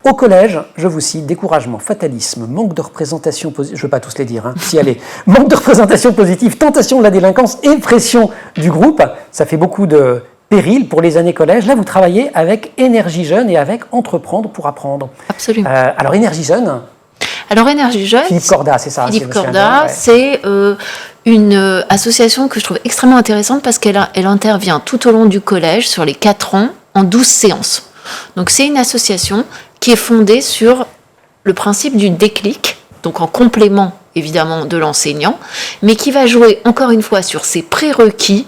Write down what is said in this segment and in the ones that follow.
Au collège, je vous cite, découragement, fatalisme, manque de représentation positive, je ne veux pas tous les dire, si allez, manque de représentation positive, tentation de la délinquance et pression du groupe, ça fait beaucoup de périls pour les années collège. Là, vous travaillez avec Énergie Jeune et avec Entreprendre pour apprendre. Absolument. Alors, Énergie Jeune... Alors, Énergie Jeune... Philippe Corda, c'est ça. Philippe Corda, c'est une association que je trouve extrêmement intéressante parce qu'elle intervient tout au long du collège, sur les 4 ans, en 12 séances. Donc, c'est une association qui est fondée sur le principe du déclic, donc en complément, évidemment, de l'enseignant, mais qui va jouer, encore une fois, sur ces prérequis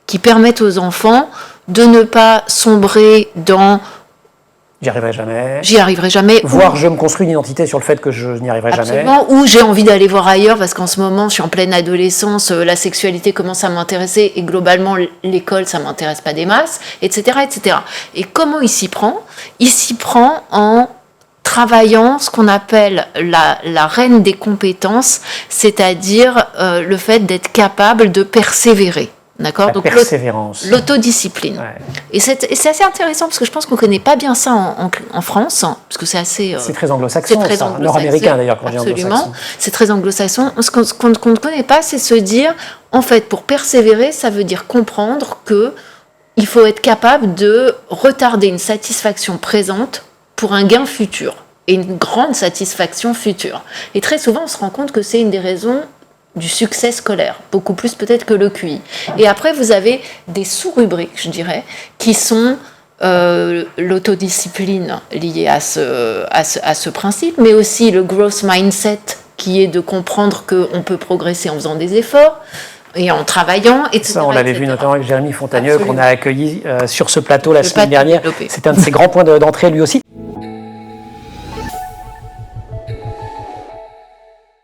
qui permettent aux enfants de ne pas sombrer dans... J'y arriverai jamais. J'y arriverai jamais. Voire je me construis une identité sur le fait que je n'y arriverai jamais. Absolument. Ou j'ai envie d'aller voir ailleurs parce qu'en ce moment, je suis en pleine adolescence, la sexualité commence à m'intéresser et globalement, l'école, ça m'intéresse pas des masses, etc., etc. Et comment il s'y prend ? Il s'y prend en travaillant ce qu'on appelle la reine des compétences, c'est-à-dire le fait d'être capable de persévérer. D'accord ? Donc persévérance. L'autodiscipline. Ouais. Et c'est assez intéressant parce que je pense qu'on ne connaît pas bien ça en France, parce que c'est assez... c'est très anglo-saxon, nord-américain d'ailleurs. Absolument, c'est très anglo-saxon. Ce qu'on ne connaît pas, c'est se dire, en fait, pour persévérer, ça veut dire comprendre qu'il faut être capable de retarder une satisfaction présente pour un gain futur, et une grande satisfaction future. Et très souvent, on se rend compte que c'est une des raisons du succès scolaire, beaucoup plus peut-être que le QI. Et après, vous avez des sous-rubriques, je dirais, qui sont l'autodiscipline liée à ce principe, mais aussi le growth mindset, qui est de comprendre qu'on peut progresser en faisant des efforts et en travaillant, etc. Ça, on l'avait vu notamment avec Jérémy Fontagneux, qu'on a accueilli sur ce plateau la semaine dernière. C'est un de ses grands points d'entrée, lui aussi.